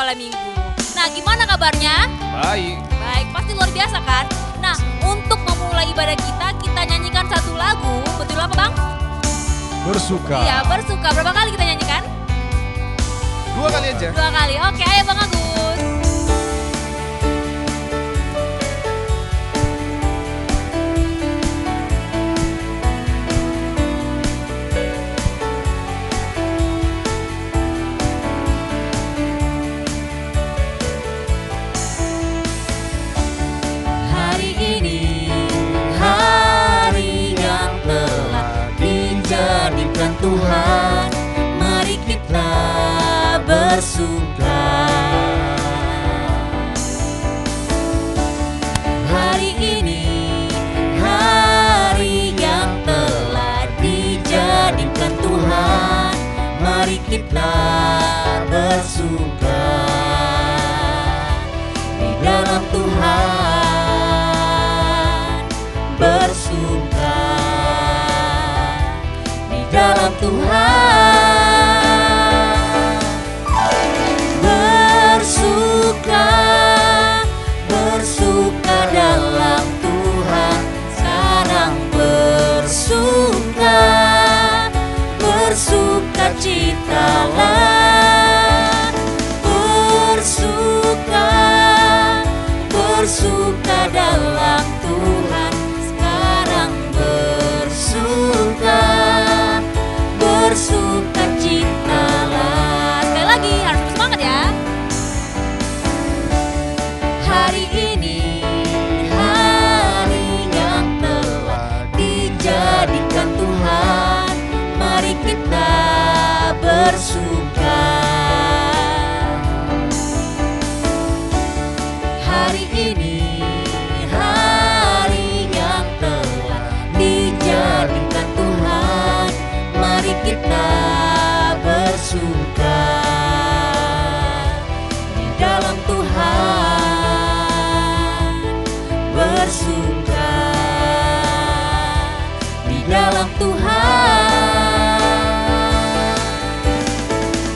malam minggu. Nah, gimana kabarnya? Baik. Baik, pasti luar biasa kan? Nah, untuk memulai ibadah kita nyanyikan satu lagu. Betul apa Bang? Bersuka. Iya, bersuka. Berapa kali kita nyanyikan? 2 kali aja. 2 kali. Oke, ayo Bang Agus. Hari ini hari yang telah dijadikan Tuhan, mari kita bersuka. Hari ini hari yang telah dijadikan Tuhan, mari kita bersuka di dalam Tuhan, bersuka di dalam Tuhan, bersuka, bersuka dalam Tuhan, sekarang bersuka, bersuka citalah, bersuka, bersuka dalam Tuhan, sekarang bersuka, bersuka citalah. Sekali lagi, harus bersemangat ya. Hari ini hari yang telah dijadikan Tuhan, mari kita bersuka. Hari ini hari yang telah dijadikan Tuhan, mari kita bersuka di dalam Tuhan, bersuka di dalam Tuhan,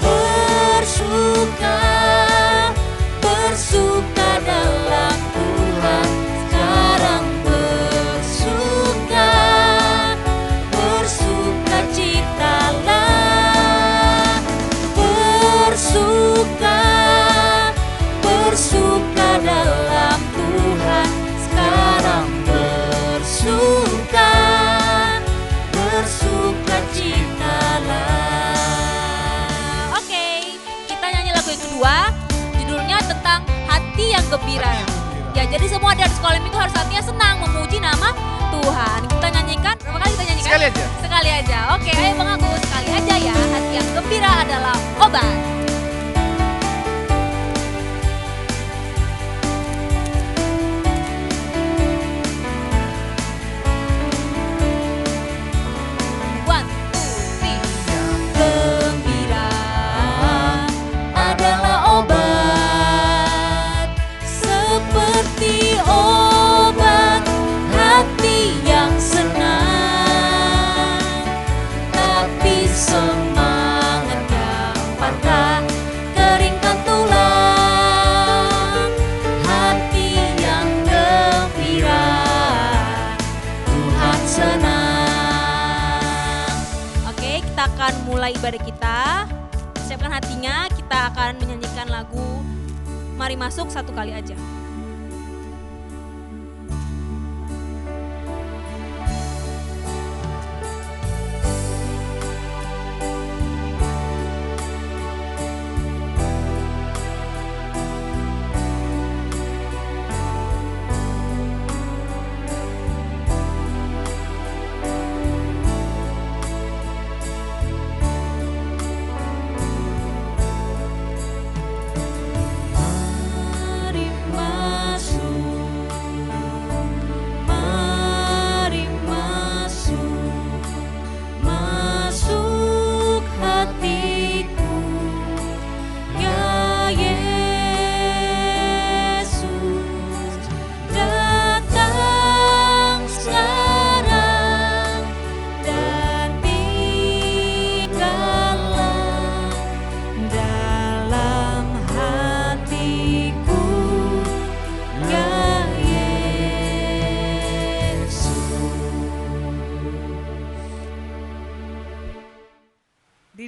bersuka, bersuka dalam Tuhan, sekarang bersuka, bersuka citalah, bersuka, bersuka dalam Tuhan, sekarang bersuka, bersuka citalah. Oke, kita nyanyi lagu yang kedua. Judulnya tentang hati yang gembira. Ya, jadi semua dari sekolah minggu harus hatinya senang memuji nama Tuhan. Kita nyanyikan, berapa kali kita nyanyikan? Sekali aja. Sekali aja. Oke, ayo Bang Agus, sekali aja ya. Hati yang gembira adalah obat. One, two, three. Gembira adalah obat, seperti obat hati yang senang, tapi semangat yang patah keringkan tulang. Hati yang gembira, Tuhan senang. Oke, kita akan mulai ibadah kita. Siapkan hatinya, kita akan menyanyikan lagu Mari Masuk satu kali aja. Mari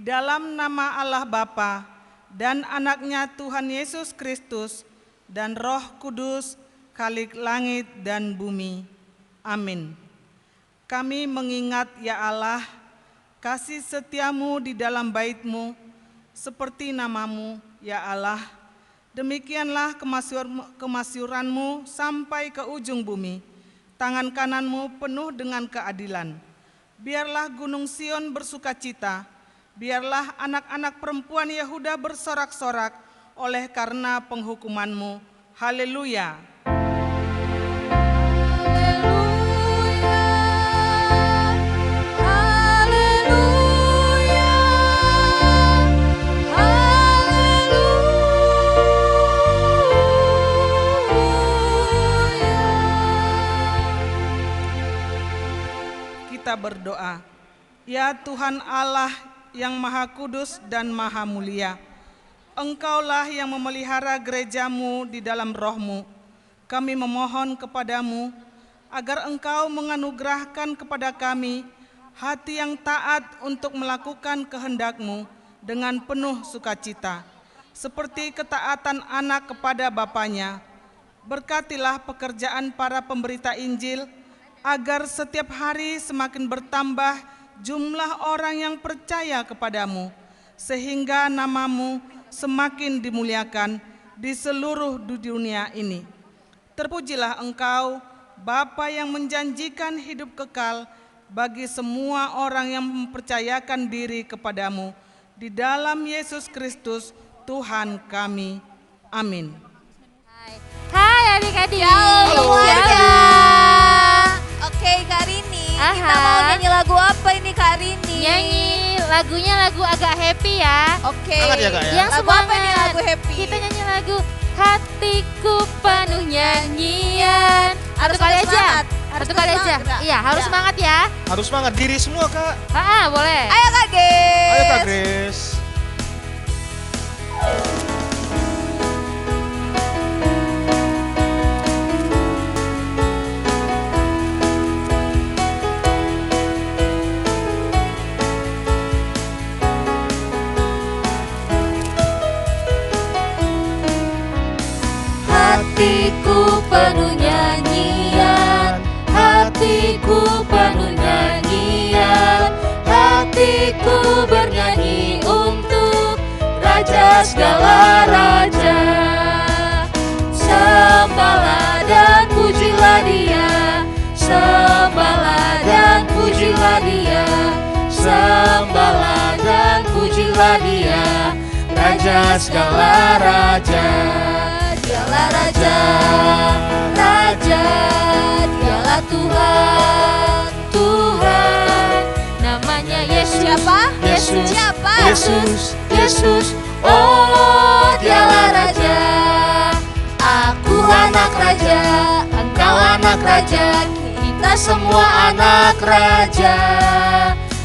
dalam nama Allah Bapa dan anaknya Tuhan Yesus Kristus dan Roh Kudus, Khalik langit dan bumi. Amin. Kami mengingat ya Allah, kasih setiamu di dalam bait-Mu, seperti namamu ya Allah. Demikianlah kemasyuran-Mu sampai ke ujung bumi. Tangan kanan-Mu penuh dengan keadilan. Biarlah Gunung Sion bersuka cita. Biarlah anak-anak perempuan Yehuda bersorak-sorak oleh karena penghukuman-Mu. Haleluya. Kita berdoa. Ya Tuhan Allah yang Maha Kudus dan Maha Mulia, Engkaulah yang memelihara gereja-Mu di dalam Roh-Mu. Kami memohon kepadamu agar Engkau menganugerahkan kepada kami hati yang taat untuk melakukan kehendak-Mu dengan penuh sukacita, seperti ketaatan anak kepada bapaknya. Berkatilah pekerjaan para pemberita Injil, agar setiap hari semakin bertambah jumlah orang yang percaya kepadamu, sehingga namamu semakin dimuliakan di seluruh dunia ini. Terpujilah Engkau, Bapa yang menjanjikan hidup kekal bagi semua orang yang mempercayakan diri kepadamu, di dalam Yesus Kristus Tuhan kami. Amin. Hai adik-adik. Halo keluarga. Oke Kak Rini, kita Aha. mau nyanyi lagu apa ini Kak Rini? Nyanyi lagunya lagu agak happy ya. Oke. Semangat ya, Kak, ya? Yang Lagu apa ini semangat. lagu happy? Kita nyanyi lagu Hatiku Penuh Nyanyian. Harus Satu kali harus aja. semangat. Harus Satu kali aja. semangat, Kak. Iya, harus Ya. semangat ya. Harus semangat diri semua, Kak. Boleh. Ayo Kak Ges. Ayo Kak Grace. Hatiku penuh nyanyian, hatiku penuh nyanyian, hatiku bernyanyi untuk Raja segala raja. Sembahlah dan pujilah Dia, sembahlah dan pujilah Dia, sembahlah dan pujilah Dia, Raja segala raja. Dialah Raja, Raja, Dialah Tuhan, Tuhan. Namanya Yesus. Siapa? Yesus. Siapa? Yesus. Yesus. Oh, Dialah Raja. Aku anak Raja, engkau anak Raja, kita semua anak Raja.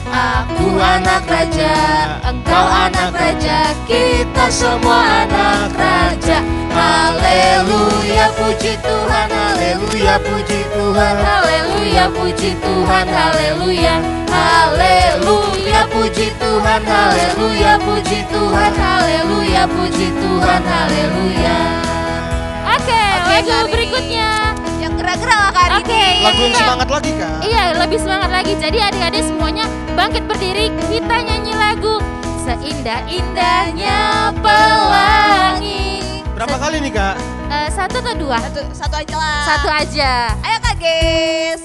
Aku anak Raja, engkau anak Raja, kita semua anak Raja. Haleluya, puji Tuhan, haleluya, puji Tuhan, haleluya, puji Tuhan, haleluya, haleluya, puji Tuhan, haleluya, puji Tuhan, haleluya, puji Tuhan, haleluya. Oke, lagu Kak Rini. berikutnya. Yang gerak-gerak lah Kak Rini. Oke, Lagu yang semangat lagi, Kak. Iya, lebih semangat lagi. Jadi adik-adik semuanya bangkit berdiri. Kita nyanyi lagu Seindah-indahnya pelangi. Berapa kali nih, Kak? Satu atau dua? Satu aja lah. Satu aja. Ayo Kak Ges.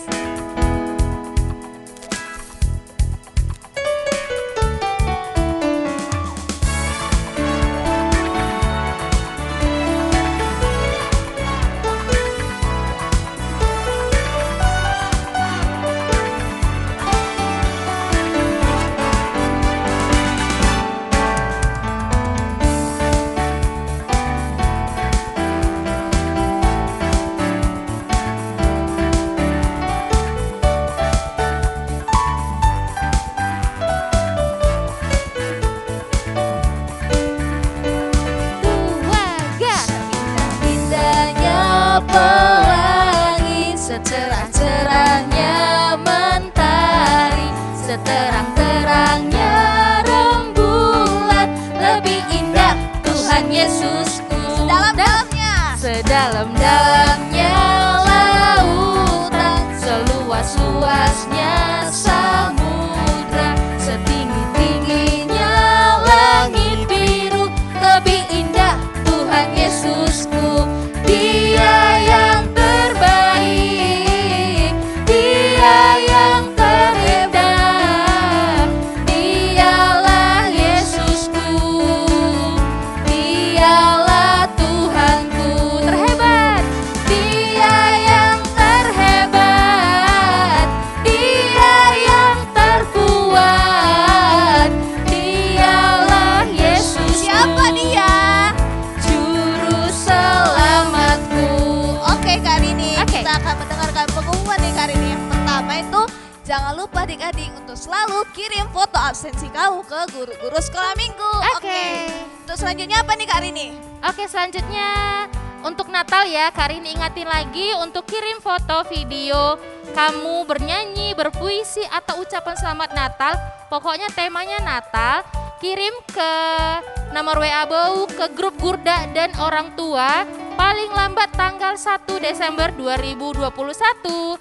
Dua, tiga. Indahnya pelangi, secerah-cerahnya mentari, seterang-terangnya rembulan. Yesusku. Sedalam-dalamnya. Sedalam-dalamnya lautan, seluas-luasnya samudra, setinggi-tingginya langit biru. Lebih indah Tuhan Yesusku, Dia yang terbaik, Dia yang terindah. Dialah Yesusku, Dialah Tuhanku terhebat. Dia yang terhebat, Dia yang terkuat. Dialah Yesusku. Siapa dia? Juru selamatku. Oke Kak Rini, Oke. kita akan mendengarkan pengumuman nih Kak Rini. Yang pertama itu, jangan lupa adik-adik untuk selalu kirim foto absensi kamu ke guru-guru sekolah minggu. Oke. Untuk selanjutnya apa nih Kak Rini? Oke, selanjutnya untuk Natal ya, Karin ingatin lagi untuk kirim foto video kamu bernyanyi, berpuisi atau ucapan selamat Natal. Pokoknya temanya Natal. Kirim ke nomor WA Bau ke grup Gurda dan orang tua paling lambat tanggal 1 Desember 2021.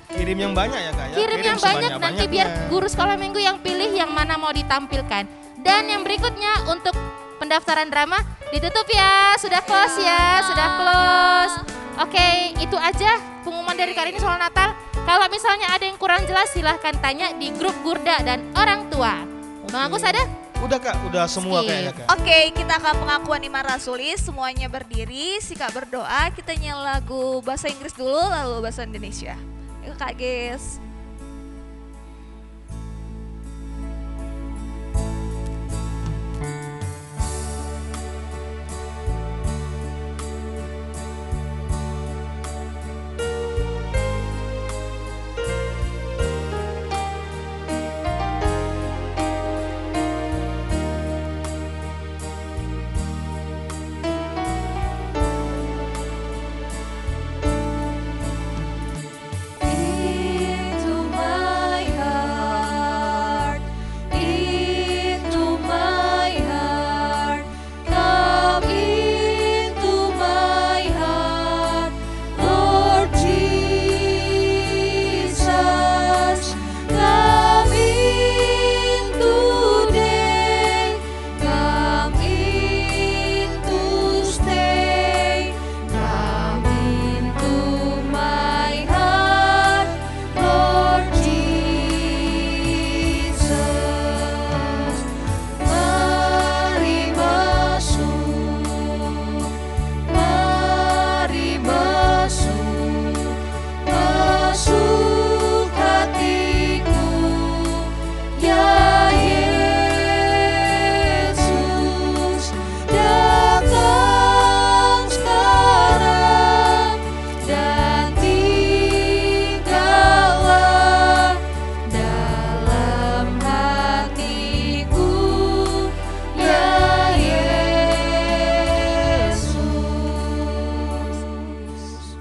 Kirim yang banyak ya kak ya. Kirim yang banyak nanti biar sebanyak-banyaknya. guru sekolah minggu yang pilih yang mana mau ditampilkan. Dan yang berikutnya untuk pendaftaran drama ditutup ya, sudah close ya, sudah close. Oke, itu aja pengumuman dari Karini soal Natal. Kalau misalnya ada yang kurang jelas silahkan tanya di grup Gurda dan orang tua. Bang Agus ada? Udah kak, udah semua Skip. kayaknya kak. Oke, kita akan pengakuan iman rasulis. Semuanya berdiri, sikap berdoa. Kita nyanyi lagu bahasa Inggris dulu, lalu bahasa Indonesia. Yuk Kak Ges. Into my heart, into my heart, come into my heart, Lord Jesus, come in today, come in to stay, come into my heart, Lord Jesus. Mari masuk, masuk hatiku, ya Yesus, datang sekarang dan tinggallah dalam hatiku, ya Yesus.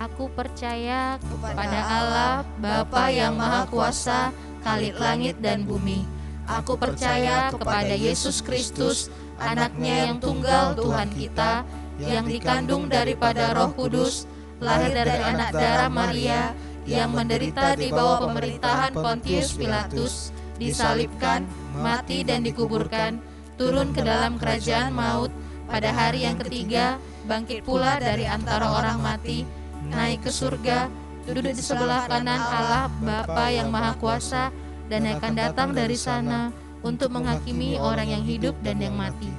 Aku percaya kepada Allah Bapa yang Maha Kuasa, Khalik langit dan bumi. Aku percaya kepada Yesus Kristus, anaknya yang tunggal Tuhan kita, yang dikandung daripada Roh Kudus, lahir dari anak darah Maria, yang menderita di bawah pemerintahan Pontius Pilatus, disalibkan, mati dan dikuburkan, turun ke dalam kerajaan maut, pada hari yang ketiga, bangkit pula dari antara orang mati, naik ke surga, duduk di sebelah kanan Allah Bapa yang Maha Kuasa, dan akan datang dari sana untuk menghakimi orang yang hidup dan yang mati.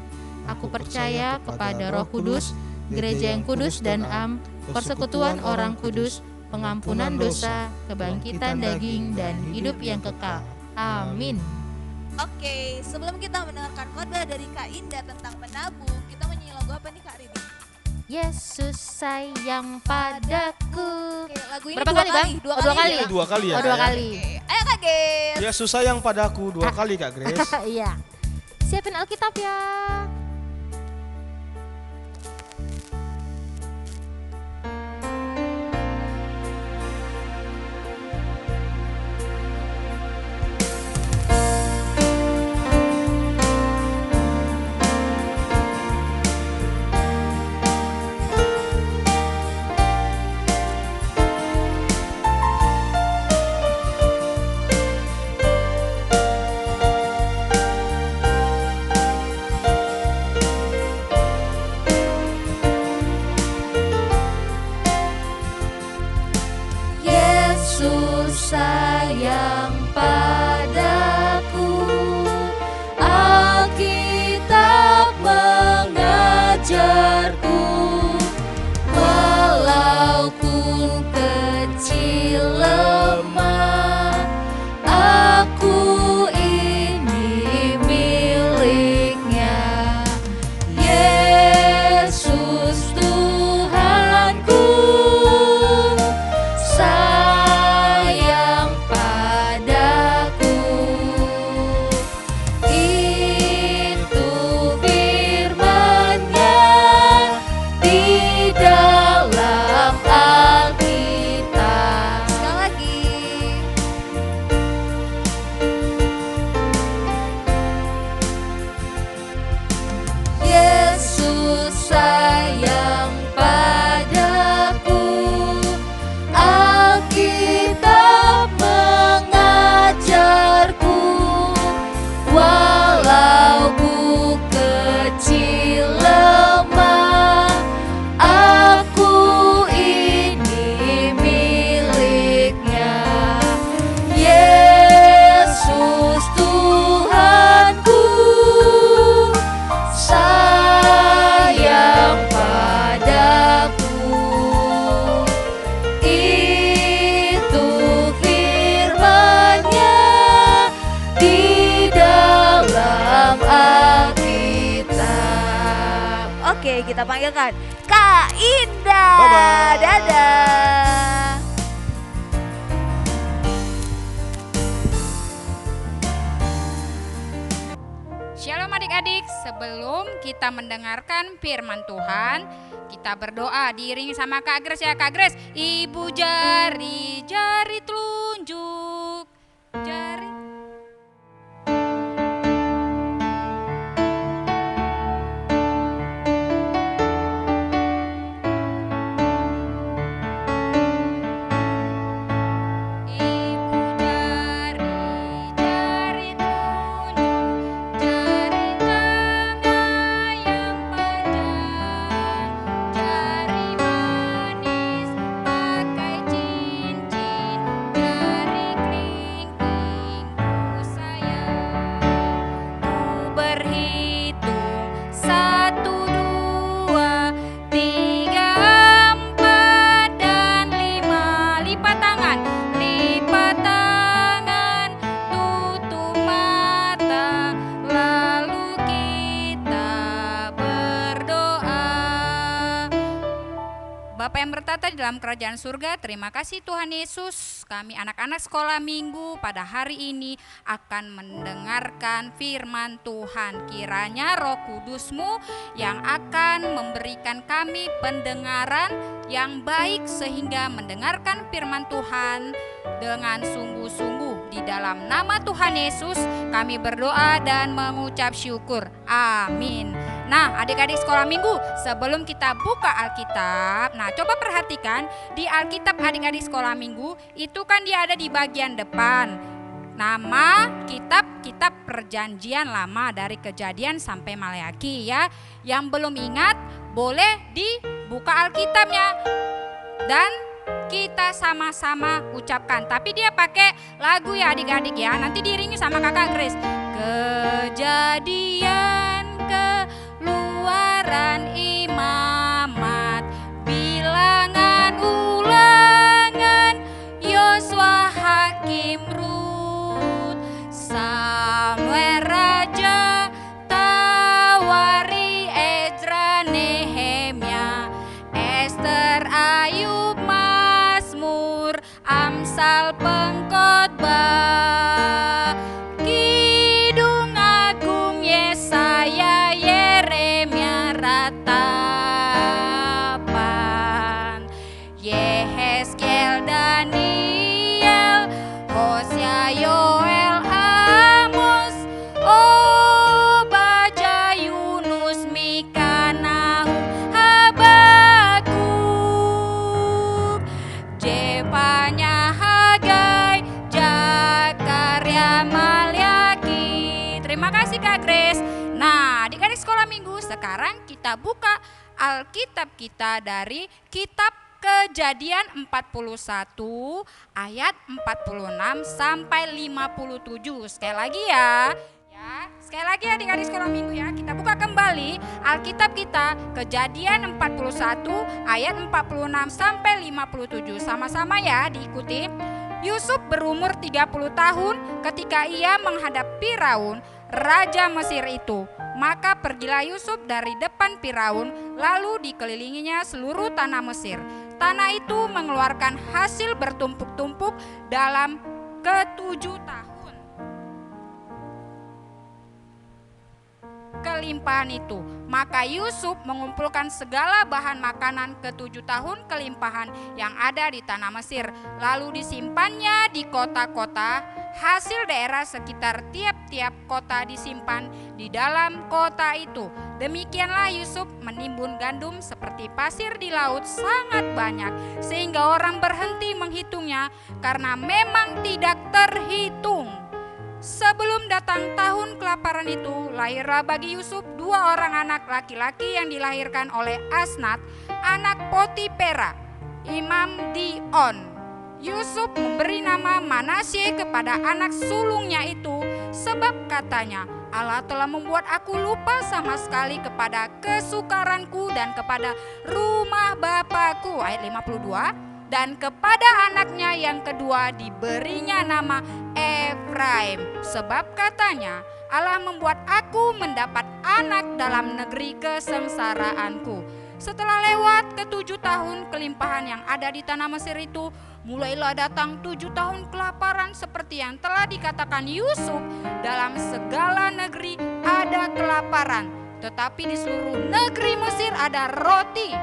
Aku percaya kepada Roh Kudus, gereja yang kudus dan am, persekutuan orang kudus, pengampunan dosa, kebangkitan daging, dan hidup yang kekal. Amin. Oke, sebelum kita mendengarkan khotbah dari Kak Indah tentang menabung, kita menyanyi lagu apa nih Kak Rini? Yesus sayang padaku. Oke, lagu ini Berapa dua kali, Bang? kali, dua Oh, dua kali. kali. ya? Dua kali ya. Oh, dua Kak, ya? kali. Oke, ayo Kak Ges. Yesus sayang padaku 2 kali kak Grace. Iya. Siapin Alkitab ya. Oke, kita panggilkan Kak Indah. Bye-bye. Dadah. Shalom adik-adik, sebelum kita mendengarkan firman Tuhan, kita berdoa diiringi sama Kak Grace ya. Kak Grace, ibu jari telunjuk, jari. Bapa yang bertata di dalam kerajaan surga, terima kasih Tuhan Yesus. Kami anak-anak sekolah minggu pada hari ini akan mendengarkan firman Tuhan. Kiranya Roh Kudus-Mu yang akan memberikan kami pendengaran yang baik sehingga mendengarkan firman Tuhan dengan sungguh-sungguh. Di dalam nama Tuhan Yesus kami berdoa dan mengucap syukur. Amin. Nah, adik-adik sekolah minggu, sebelum kita buka Alkitab, nah coba perhatikan di Alkitab adik-adik sekolah minggu itu kan dia ada di bagian depan. Nama kitab perjanjian lama dari Kejadian sampai Maleaki ya. Yang belum ingat boleh dibuka Alkitabnya dan kita sama-sama ucapkan. Tapi dia pakai lagu ya adik-adik ya. Nanti diiringi sama kakak Grace. Kejadian keluaran imamat, bilangan ulangan, Yosua hakim Rut, Samuel raja, Tawari Ezra Nehemia, Ester Ayub Mazmur, Amsal Pengkhotbah, Kidung Agung Yesaya Yeremia Ratapan, Yehezkiel Daniel Hosea Yoel Amos Obadya Yunus Mika Nahum Habakuk, Jefanya Hagai Zakaria Malyaki. Terima kasih Kak Grace. Nah, adik-adik sekolah minggu, sekarang kita buka Alkitab kita dari kitab Kejadian 41 ayat 46 sampai 57. Sekali lagi ya. Sekali lagi adik-adik sekolah minggu ya. Kita buka kembali Alkitab kita Kejadian 41 ayat 46 sampai 57. Sama-sama ya diikuti. Yusuf berumur 30 tahun ketika ia menghadap Firaun, raja Mesir itu. Maka pergilah Yusuf dari depan Firaun, lalu dikelilinginya seluruh tanah Mesir. Tanah itu mengeluarkan hasil bertumpuk-tumpuk dalam ke-7 tahun kelimpahan itu. Maka Yusuf mengumpulkan segala bahan makanan ke-7 tahun kelimpahan yang ada di tanah Mesir, lalu disimpannya di kota-kota. Hasil daerah sekitar tiap-tiap kota disimpan di dalam kota itu. Demikianlah Yusuf menimbun gandum seperti pasir di laut sangat banyak, sehingga orang berhenti menghitungnya karena memang tidak terhitung. Sebelum datang tahun kelaparan itu, lahirlah bagi Yusuf 2 orang anak laki-laki yang dilahirkan oleh Asnat, anak Potipera, imam Dion. Yusuf memberi nama Manasye kepada anak sulungnya itu, sebab katanya, Allah telah membuat aku lupa sama sekali kepada kesukaranku dan kepada rumah Bapakku. Ayat 52. Dan kepada anaknya yang kedua diberinya nama Efraim, sebab katanya, Allah membuat aku mendapat anak dalam negeri kesengsaraanku. Setelah lewat ke-7 tahun kelimpahan yang ada di tanah Mesir itu, mulailah datang 7 tahun kelaparan seperti yang telah dikatakan Yusuf. Dalam segala negeri ada kelaparan, tetapi di seluruh negeri Mesir ada roti.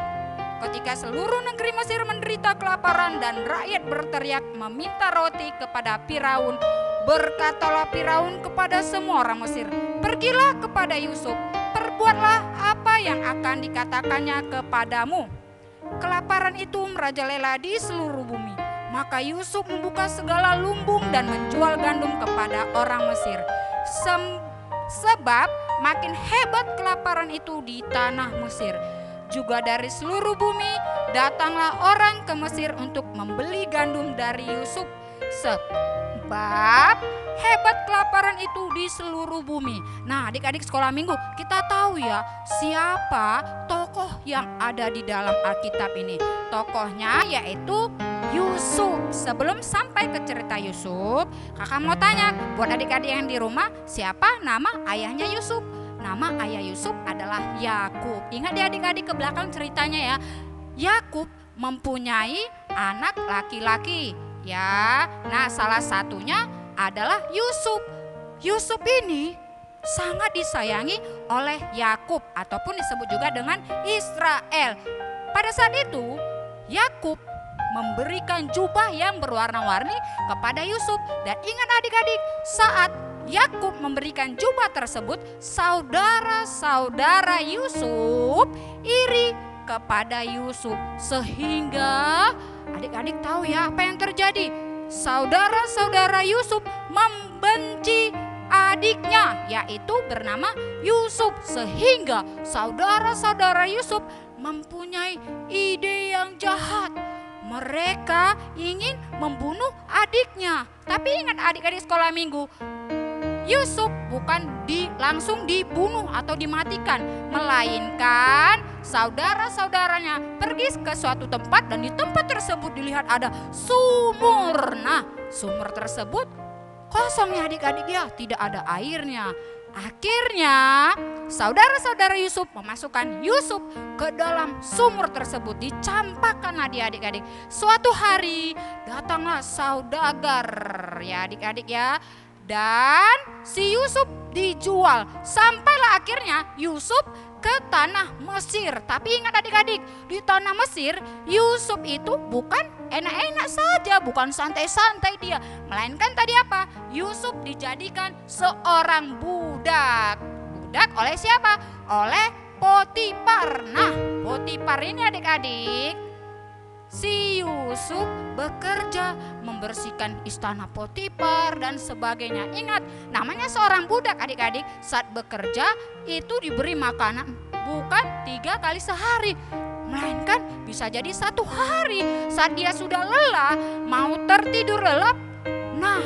Ketika seluruh negeri Mesir menderita kelaparan dan rakyat berteriak meminta roti kepada Firaun, berkatalah Firaun kepada semua orang Mesir, "Pergilah kepada Yusuf, perbuatlah apa yang akan dikatakannya kepadamu." Kelaparan itu merajalela di seluruh bumi. Maka Yusuf membuka segala lumbung dan menjual gandum kepada orang Mesir. Sebab makin hebat kelaparan itu di tanah Mesir. Juga dari seluruh bumi datanglah orang ke Mesir untuk membeli gandum dari Yusuf. Sebab hebat kelaparan itu di seluruh bumi. Nah, adik-adik sekolah minggu, kita tahu ya siapa tokoh yang ada di dalam Alkitab ini. Tokohnya yaitu Yusuf. Sebelum sampai ke cerita Yusuf, kakak mau tanya buat adik-adik yang di rumah, siapa nama ayahnya Yusuf? Nama ayah Yusuf adalah Yakub. Ingat ya adik-adik ke belakang ceritanya ya. Yakub mempunyai anak laki-laki ya. Nah, salah satunya adalah Yusuf. Yusuf ini sangat disayangi oleh Yakub ataupun disebut juga dengan Israel. Pada saat itu Yakub memberikan jubah yang berwarna-warni kepada Yusuf. Dan ingat adik-adik, saat Yakub memberikan jubah tersebut, saudara-saudara Yusuf iri kepada Yusuf. Sehingga adik-adik tahu ya apa yang terjadi. Saudara-saudara Yusuf membenci adiknya, yaitu bernama Yusuf. Sehingga saudara-saudara Yusuf mempunyai ide yang jahat. Mereka ingin membunuh adiknya. Tapi ingat adik-adik sekolah minggu, Yusuf bukan langsung dibunuh atau dimatikan, melainkan saudara-saudaranya pergi ke suatu tempat dan di tempat tersebut dilihat ada sumur. Nah, sumur tersebut kosong ya adik-adik ya, tidak ada airnya. Akhirnya saudara-saudara Yusuf memasukkan Yusuf ke dalam sumur tersebut, dicampakkanlah dia adik-adik. Suatu hari datanglah saudagar ya adik-adik ya, dan si Yusuf dijual. Sampailah akhirnya Yusuf ke tanah Mesir. Tapi ingat adik-adik, di tanah Mesir Yusuf itu bukan enak-enak saja, bukan santai-santai dia, melainkan tadi apa? Yusuf dijadikan seorang budak. Budak oleh siapa? Oleh Potifar. Nah, Potifar ini adik-adik, si Yusuf bekerja membersihkan istana Potifar dan sebagainya. Ingat, namanya seorang budak adik-adik, saat bekerja itu diberi makanan bukan 3 kali sehari, melainkan bisa jadi 1 hari. Saat dia sudah lelah, mau tertidur lelap, nah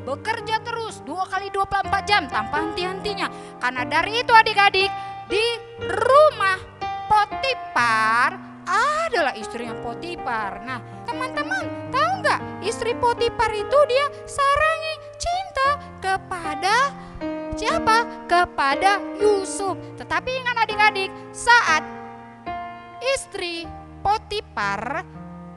bekerja terus 2 kali 24 jam tanpa henti-hentinya. Karena dari itu adik-adik, di rumah Potifar adalah istrinya Potifar. Nah, teman-teman tahu nggak, istri Potifar itu dia sarangi cinta kepada siapa? Kepada Yusuf. Tetapi ingat adik-adik, saat istri Potifar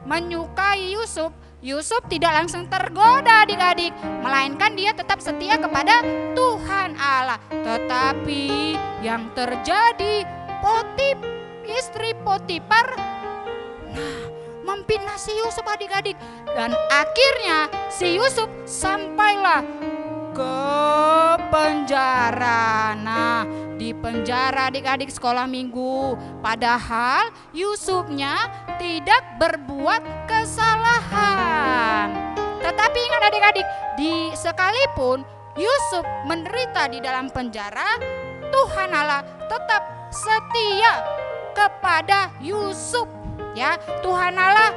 menyukai Yusuf, Yusuf tidak langsung tergoda adik-adik, melainkan dia tetap setia kepada Tuhan Allah. Tetapi yang terjadi, istri Potifar memfitnah si Yusuf adik-adik, dan akhirnya si Yusuf sampailah ke penjara. Nah, di penjara adik-adik sekolah minggu, padahal Yusufnya tidak berbuat kesalahan. Tetapi ingat adik-adik, sekalipun Yusuf menderita di dalam penjara, Tuhan Allah tetap setia kepada Yusuf. Ya, Tuhan Allah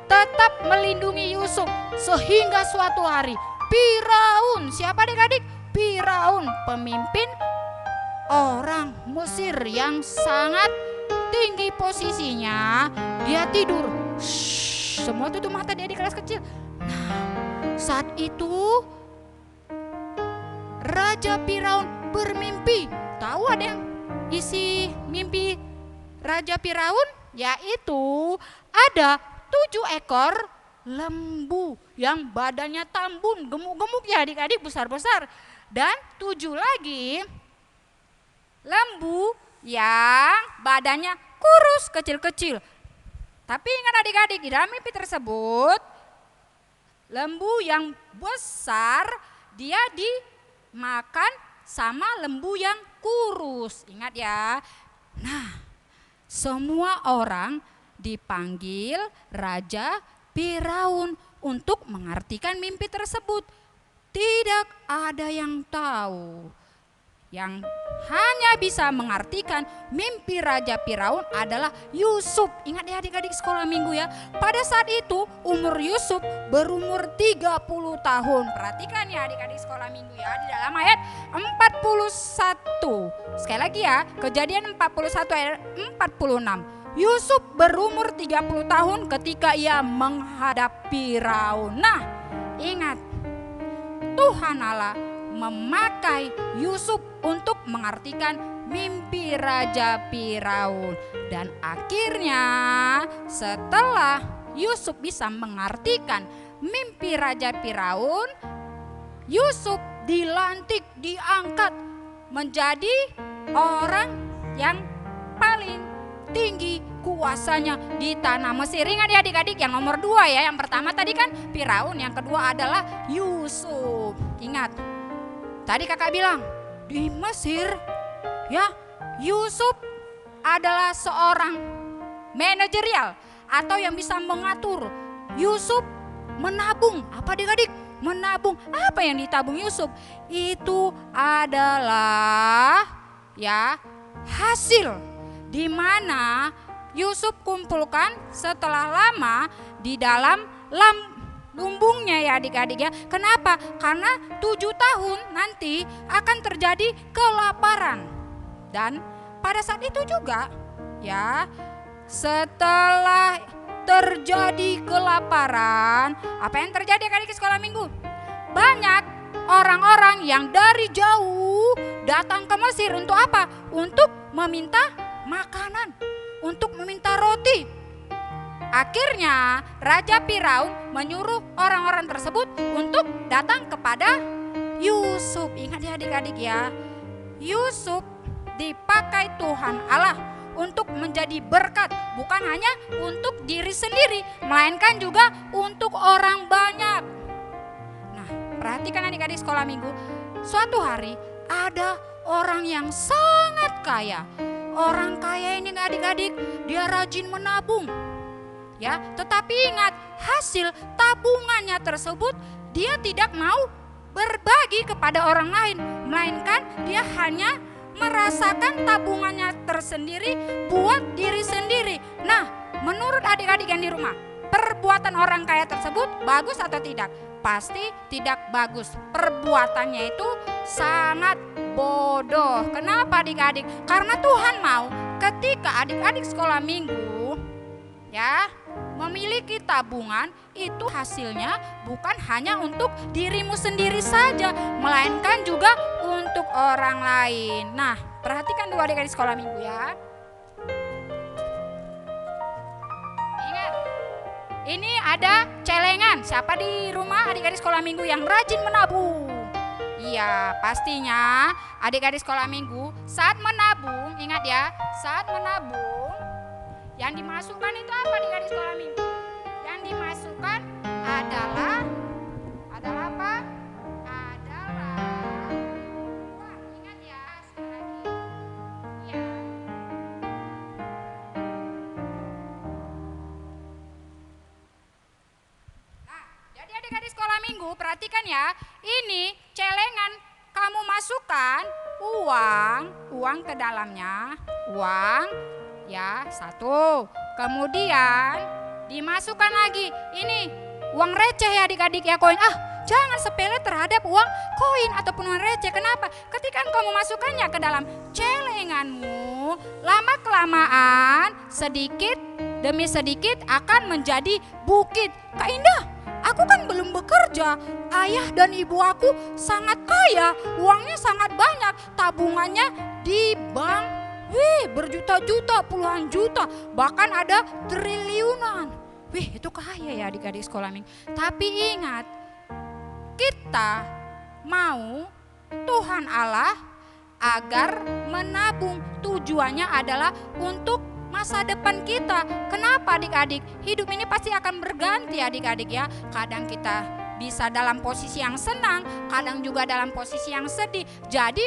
tetap melindungi Yusuf sehingga suatu hari Firaun, siapa adik-adik? Firaun, pemimpin orang Mesir yang sangat tinggi posisinya, dia tidur. Semua tutup mata, dia di kelas kecil. Nah, saat itu Raja Firaun bermimpi. Tahu ada yang isi mimpi Raja Firaun? Yaitu ada 7 ekor lembu yang badannya tambun, gemuk-gemuk ya adik-adik, besar-besar. Dan 7 lagi lembu yang badannya kurus, kecil-kecil. Tapi ingat adik-adik, di dalam mimpi tersebut lembu yang besar dia dimakan sama lembu yang kurus. Ingat ya. Nah, semua orang dipanggil Raja Firaun untuk mengartikan mimpi tersebut. Tidak ada yang tahu. Yang hanya bisa mengartikan mimpi Raja Firaun adalah Yusuf. Ingat ya adik-adik sekolah minggu ya. Pada saat itu umur Yusuf berumur 30 tahun. Perhatikan ya adik-adik sekolah minggu ya. Di dalam ayat 41. Sekali lagi ya, Kejadian 41 ayat 46. Yusuf berumur 30 tahun ketika ia menghadap Firaun. Nah, ingat, Tuhan Allah memakai Yusuf untuk mengartikan mimpi Raja Firaun. Dan akhirnya setelah Yusuf bisa mengartikan mimpi Raja Firaun, Yusuf dilantik, diangkat menjadi orang yang paling tinggi kuasanya di tanah Mesir. Ingat ya adik-adik, yang nomor 2 ya. Yang pertama tadi kan Firaun, yang kedua adalah Yusuf. Ingat, tadi kakak bilang di Mesir ya, Yusuf adalah seorang manajerial atau yang bisa mengatur. Yusuf menabung. Apa adik-adik? Menabung. Apa yang ditabung Yusuf? Itu adalah ya hasil di mana Yusuf kumpulkan setelah lama di dalam lumbungnya ya adik-adik ya. Kenapa? Karena 7 tahun nanti akan terjadi kelaparan. Dan pada saat itu juga ya, setelah terjadi kelaparan, apa yang terjadi adik-adik sekolah minggu? Banyak orang-orang yang dari jauh datang ke Mesir untuk apa? Untuk meminta makanan, untuk meminta roti. Akhirnya Raja Firaun menyuruh orang-orang tersebut untuk datang kepada Yusuf. Ingat ya adik-adik ya, Yusuf dipakai Tuhan Allah untuk menjadi berkat, bukan hanya untuk diri sendiri, melainkan juga untuk orang banyak. Nah, perhatikan adik-adik sekolah minggu, suatu hari ada orang yang sangat kaya. Orang kaya ini adik-adik, dia rajin menabung. Ya, tetapi ingat, hasil tabungannya tersebut dia tidak mau berbagi kepada orang lain, melainkan dia hanya merasakan tabungannya tersendiri buat diri sendiri. Nah, menurut adik-adik yang di rumah, perbuatan orang kaya tersebut bagus atau tidak? Pasti tidak bagus. Perbuatannya itu sangat bodoh. Kenapa adik-adik? Karena Tuhan mau ketika adik-adik sekolah minggu ya memiliki tabungan, itu hasilnya bukan hanya untuk dirimu sendiri saja, melainkan juga untuk orang lain. Nah, perhatikan dulu adik-adik sekolah minggu ya. Ingat, ini ada celengan. Siapa di rumah adik-adik sekolah minggu yang rajin menabung? Iya, pastinya adik-adik sekolah minggu saat menabung, ingat ya, saat menabung yang dimasukkan itu apa adik-adik sekolah minggu? Yang dimasukkan adalah apa? Adalah uang. Ingat ya, sekali lagi. Ya. Nah, jadi adik-adik sekolah minggu perhatikan ya, ini celengan kamu masukkan uang ke dalamnya, uang ya, 1. Kemudian dimasukkan lagi ini uang receh ya adik-adik ya, koin. Jangan sepele terhadap uang koin ataupun uang receh. Kenapa? Ketika engkau memasukkannya ke dalam celenganmu, lama kelamaan sedikit demi sedikit akan menjadi bukit. Kak Indah, aku aku kan belum bekerja. Ayah dan ibu aku sangat kaya, uangnya sangat banyak, tabungannya di bank, berjuta-juta, puluhan juta, bahkan ada triliunan. Itu kaya ya adik-adik sekolah minggu. Tapi ingat, kita mau Tuhan Allah agar menabung. Tujuannya adalah untuk masa depan kita. Kenapa adik-adik? Hidup ini pasti akan berganti adik-adik ya. Kadang kita bisa dalam posisi yang senang, kadang juga dalam posisi yang sedih. Jadi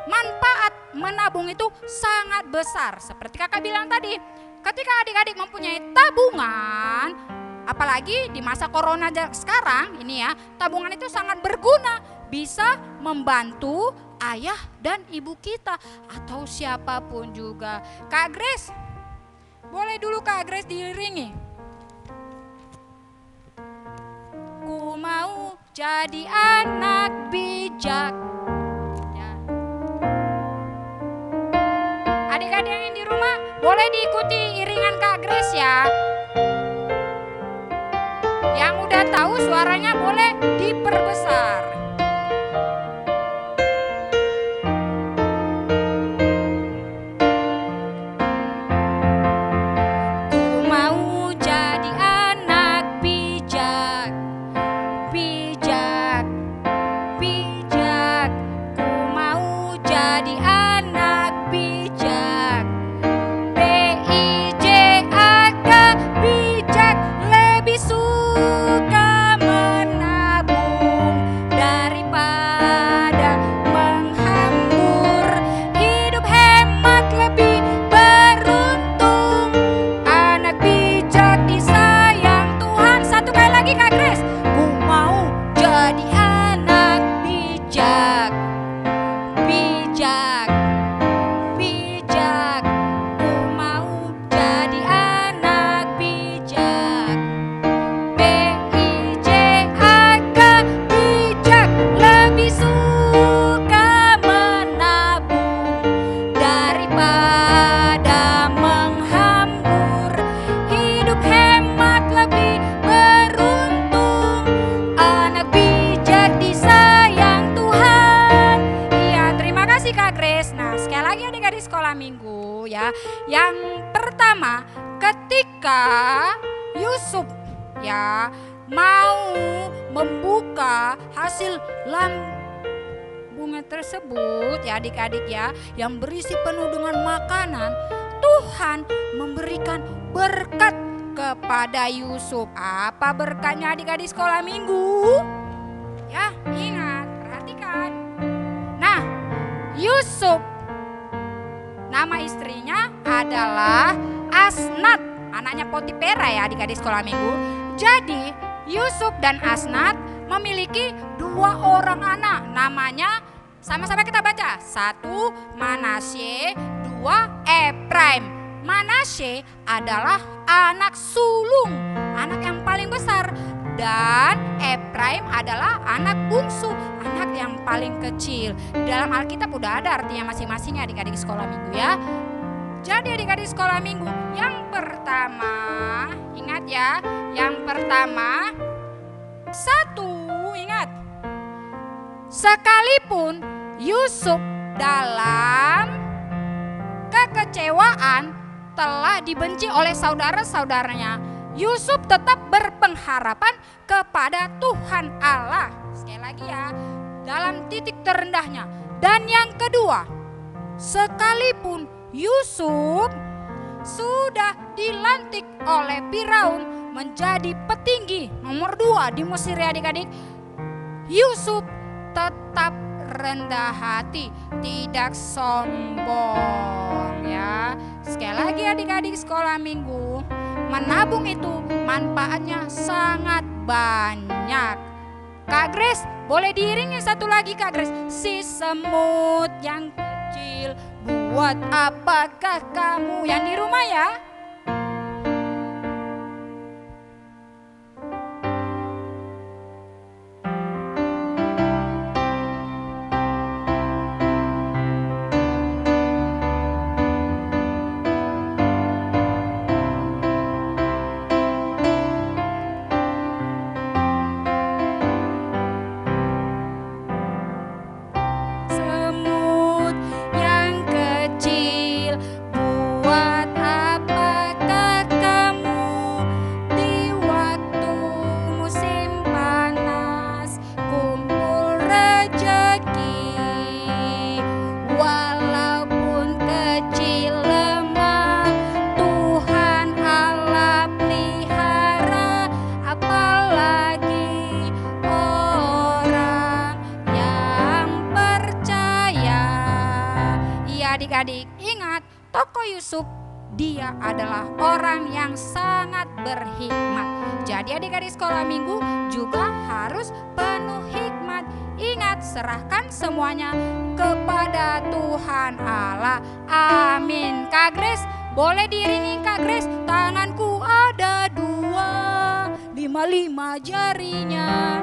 manfaat menabung itu sangat besar. Seperti kakak bilang tadi, ketika adik-adik mempunyai tabungan, apalagi di masa corona sekarang ini ya, tabungan itu sangat berguna. Bisa membantu ayah dan ibu kita atau siapapun juga. Kak Grace, boleh dulu Kak Grace diiringi. Ku mau jadi anak bijak. Ya. Adik-adik yang di rumah boleh diikuti iringan Kak Grace ya. Yang udah tahu suaranya boleh diperbesar. Yang pertama, ketika Yusuf ya mau membuka hasil lambungnya tersebut ya adik-adik ya, yang berisi penuh dengan makanan, Tuhan memberikan berkat kepada Yusuf. Apa berkatnya adik-adik sekolah minggu? Ya, ingat, perhatikan. Nah, Yusuf, nama istrinya adalah Asnat, anaknya Potifera ya adik-adik sekolah minggu. Jadi Yusuf dan Asnat memiliki 2 orang anak. Namanya sama-sama kita baca. 1 Manasye, 2 Efraim. Manasye adalah anak sulung, anak yang paling besar. Dan Efraim adalah anak bungsu, anak yang paling kecil. Dalam Alkitab udah ada artinya masing-masing adik-adik sekolah minggu ya. Jadi adik-adik sekolah minggu, yang pertama, ingat ya, yang pertama, 1, ingat, sekalipun Yusuf dalam kekecewaan telah dibenci oleh saudara-saudaranya, Yusuf tetap berpengharapan kepada Tuhan Allah. Sekali lagi ya, dalam titik terendahnya. Dan yang kedua, sekalipun Yusuf sudah dilantik oleh Firaun menjadi petinggi nomor 2 di Mesir ya adik-adik, Yusuf tetap rendah hati, tidak sombong ya. Sekali lagi adik-adik sekolah minggu, menabung itu manfaatnya sangat banyak. Kak Grace, boleh diiringi satu lagi Kak Grace. Si semut yang kecil, buat apakah kamu? Yang di rumah ya. tokoh Yusuf, dia adalah orang yang sangat berhikmat. Jadi adik-adik sekolah minggu juga harus penuh hikmat. Ingat, serahkan semuanya kepada Tuhan Allah. Amin. Kak Grace, boleh diiringi Kak Grace? Tanganku ada 2, 5 jarinya.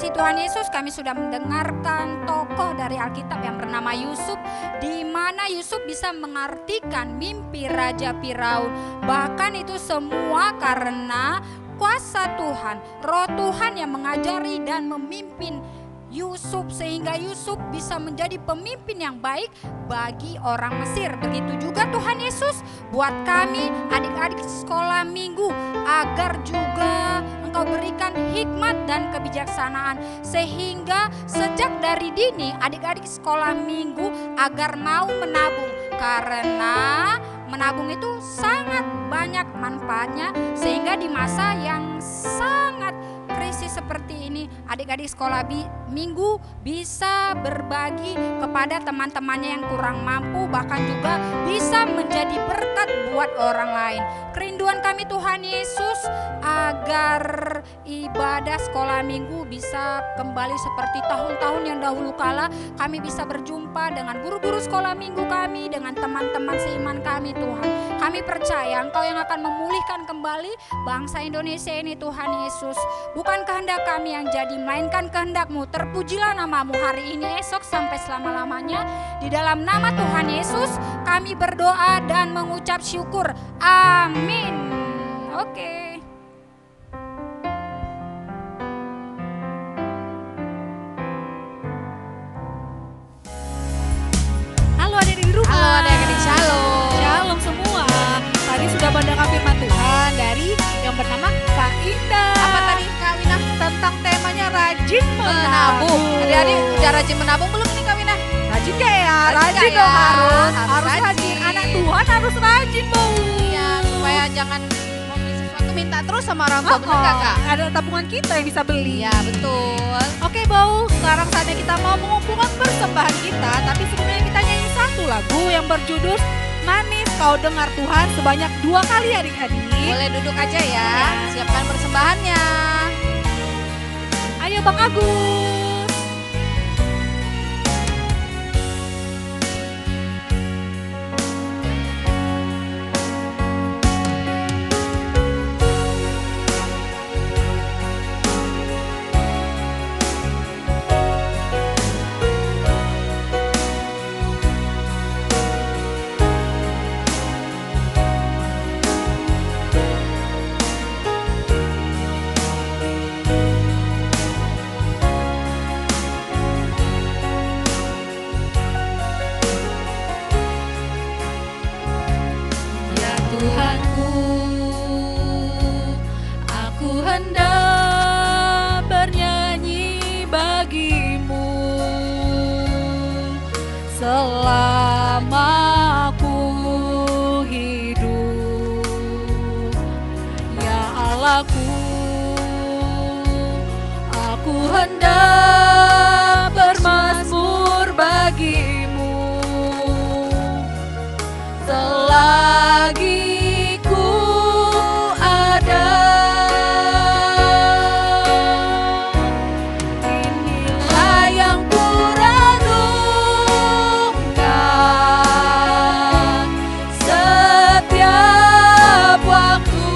Tuhan Yesus, kami sudah mendengarkan tokoh dari Alkitab yang bernama Yusuf, di mana Yusuf bisa mengartikan mimpi Raja Firaun. Bahkan itu semua karena kuasa Tuhan, Roh Tuhan yang mengajari dan memimpin Yusuf, sehingga Yusuf bisa menjadi pemimpin yang baik bagi orang Mesir. Begitu juga Tuhan Yesus buat kami adik-adik sekolah minggu, agar juga Engkau berikan hikmat dan kebijaksanaan, sehingga sejak dari dini adik-adik sekolah minggu agar mau menabung, karena menabung itu sangat banyak manfaatnya, sehingga di masa yang sangat krisis seperti ini adik-adik sekolah minggu bisa berbagi kepada teman-temannya yang kurang mampu, bahkan juga bisa menjadi berkat buat orang lain. Kerinduan kami Tuhan Yesus agar ibadah sekolah minggu bisa kembali seperti tahun-tahun yang dahulu kala. Kami bisa berjumpa dengan guru-guru sekolah minggu kami, dengan teman-teman seiman kami Tuhan. Kami percaya Engkau yang akan memulihkan kembali bangsa Indonesia ini Tuhan Yesus. Bukan kehendak kami yang jadi, melainkan kehendak-Mu. Terpujilah nama-Mu hari ini, esok, sampai selama-lamanya. Di dalam nama Tuhan Yesus kami berdoa dan mengucap syukur. Amin. Oke. Halo adik-adik di rumah. Halo adik-adik, shalom. Shalom semua. Tadi sudah mendengar firman Tuhan dari yang bernama Kak Indah. Apa tadi Kak Wina? Tentang temanya rajin Menabung. Adik-adik udah rajin menabung belum nih Kak Wina? Rajin gak ya? Rajin Rajin gak dong, ya? harus Harus rajin. rajin. Anak Tuhan harus rajin, Bu. Iya, supaya jangan mau beli sesuatu minta terus sama orang tua, bener gak Kak? Ada tabungan kita yang bisa beli. Iya betul. Oke Bau, sekarang saatnya kita mau mengumpulkan persembahan kita. Tapi sebelumnya kita nyanyi satu lagu yang berjudul Manis Kau Dengar Tuhan sebanyak 2 kali adik-adik. Boleh duduk aja ya, siapkan persembahannya. Ayo Bang Agus. Tuhanku, aku hendak bernyanyi bagimu selama aku hidup. Ya Allahku, aku hendak bermazmur bagimu selagi ku ada. Inilah yang ku renungkan setiap waktu.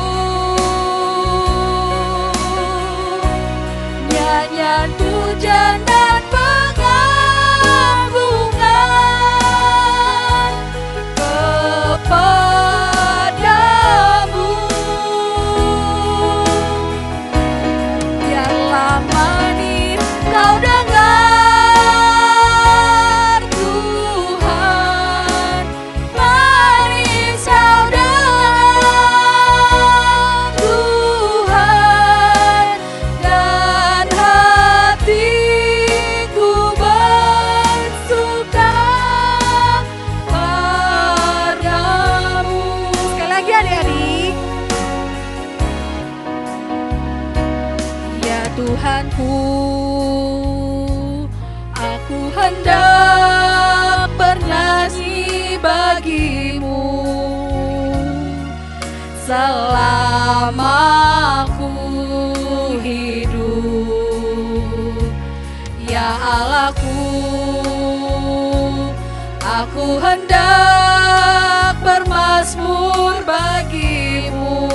aku hendak bernyanyi bagimu selama aku hidup. Ya Allahku, aku hendak bermazmur bagimu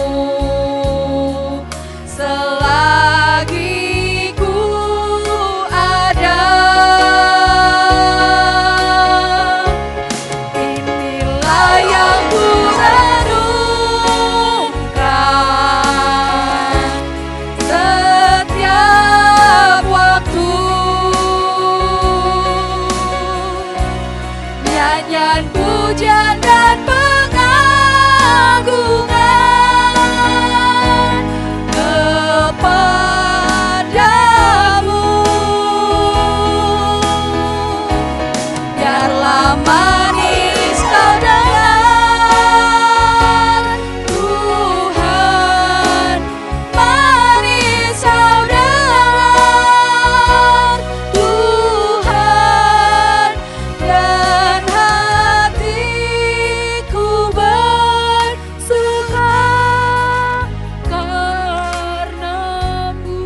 selagi ku ada. Inilah yang ku renungkan setiap waktu, nyanyian pujian dan pengagungan kepadamu. Biarlah manis kau dengar, Tuhan, manis kau dengar, Tuhan, dan hatiku bersuka karenamu.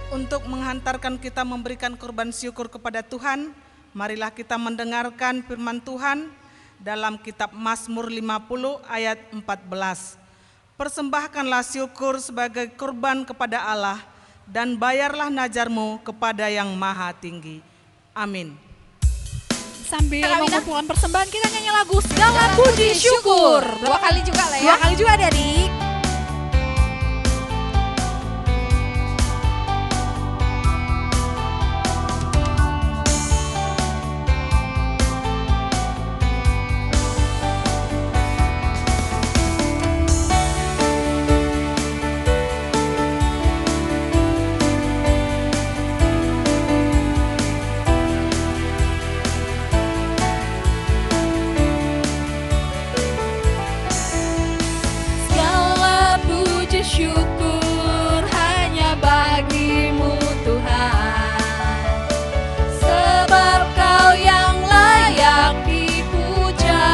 Untuk menghantarkan kita memberikan korban syukur kepada Tuhan, marilah kita mendengarkan firman Tuhan dalam kitab Mazmur 50 ayat 14. Persembahkanlah syukur sebagai korban kepada Allah dan bayarlah najarmu kepada yang maha tinggi. Amin. Sambil mengumpulkan persembahan, kita nyanyi lagu Segala Puji Syukur. 2 kali juga lah 2 ya. kali juga adik-adik. Segala puji syukur hanya bagimu Tuhan, sebab Kau yang layak dipuja.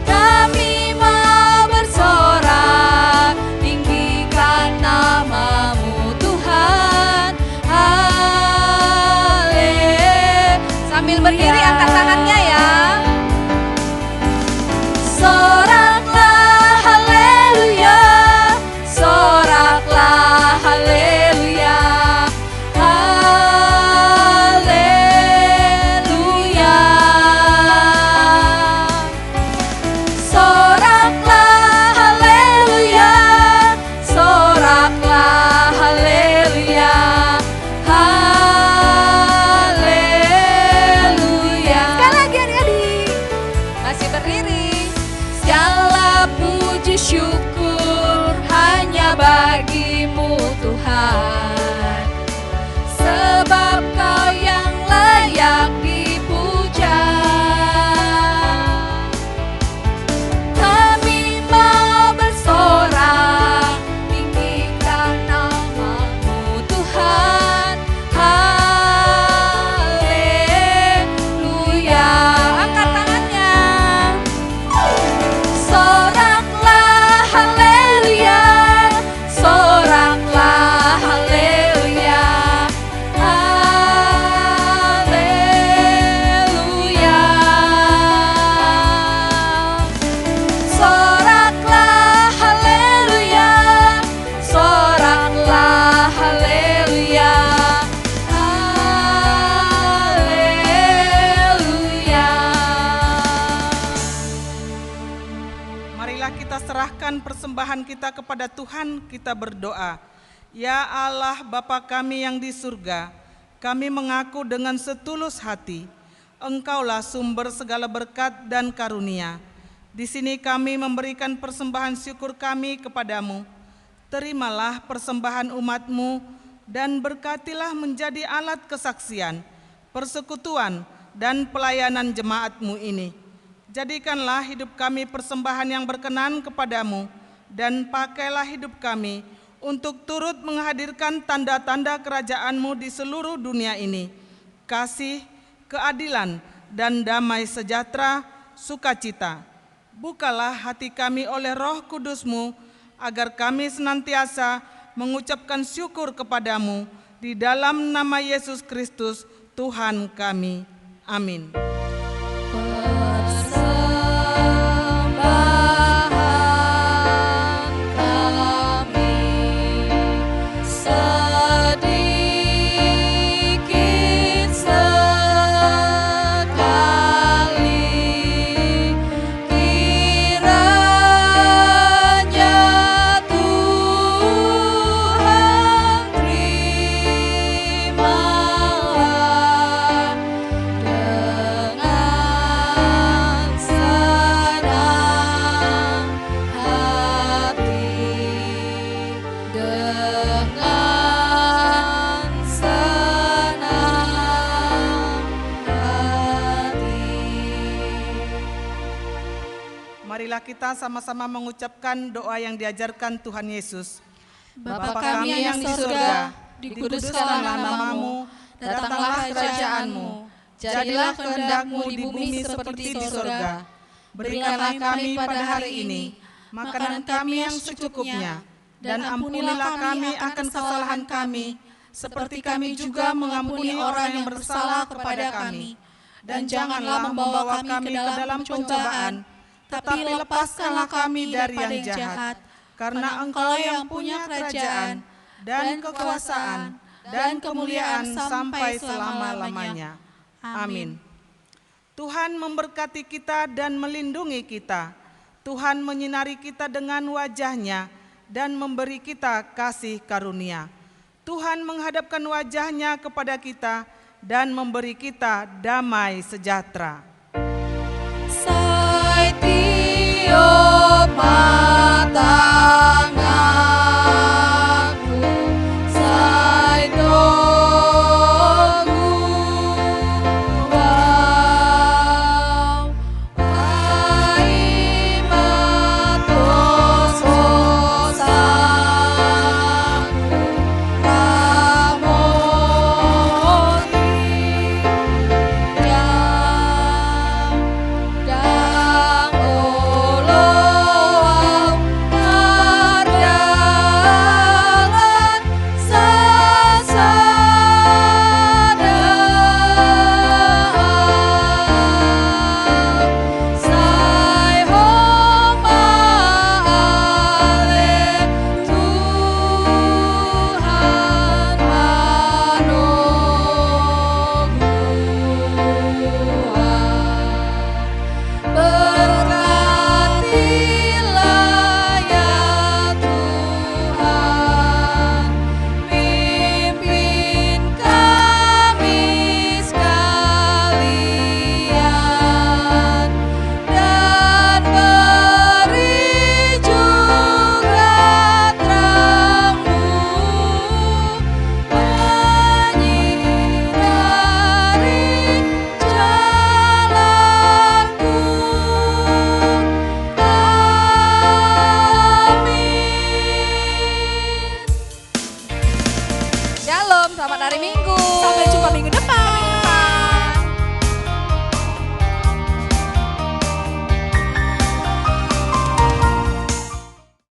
Kami mau bersorak, tinggikan namamu Tuhan. Haleluya. Sambil berdiri angkat tangannya ya. Soraklah haleluya, soraklah haleluya, haleluya. Soraklah haleluya, soraklah haleluya, haleluya. Sekali lagi adik-adik, masih berdiri. Segala puji syukur hanya bagimu Tuhan, sebab Kau yang layak dipuja. Kami mau bersorak, tinggikan namamu Tuhan. Haleluya. Angkat tangannya. Soraklah haleluya, soraklah haleluya, haleluya. Soraklah haleluya, soraklah haleluya, haleluya. Marilah kita serahkan persembahan kita kepada Tuhan, kita berdoa. Ya Allah Bapa kami yang di surga, kami mengaku dengan setulus hati, Engkaulah sumber segala berkat dan karunia. Di sini kami memberikan persembahan syukur kami kepadamu. Terimalah persembahan umat-Mu dan berkatilah menjadi alat kesaksian, persekutuan, dan pelayanan jemaat-Mu ini. Jadikanlah hidup kami persembahan yang berkenan kepadamu, dan pakailah hidup kami untuk turut menghadirkan tanda-tanda kerajaan-Mu di seluruh dunia ini. Kasih, keadilan, dan damai sejahtera, sukacita. Bukalah hati kami oleh Roh Kudus-Mu, agar kami senantiasa mengucapkan syukur kepadamu di dalam nama Yesus Kristus, Tuhan kami. Amin. Marilah kita sama-sama mengucapkan doa yang diajarkan Tuhan Yesus. Bapa kami yang di surga, dikuduskanlah nama-Mu, datanglah kerajaan-Mu, jadilah kehendak-Mu di bumi seperti di surga. Berikanlah kami pada hari ini makanan kami yang secukupnya, dan ampunilah kami akan kesalahan kami, seperti kami juga mengampuni orang yang bersalah kepada kami. Dan janganlah membawa kami ke dalam pencobaan, tetapi lepaskanlah kami dari yang jahat, karena Engkau yang punya kerajaan, dan kekuasaan, dan kemuliaan sampai selama-lamanya. Amin. Tuhan memberkati kita dan melindungi kita. Tuhan menyinari kita dengan wajah-Nya dan memberi kita kasih karunia. Tuhan menghadapkan wajah-Nya kepada kita dan memberi kita damai sejahtera. Tiup mata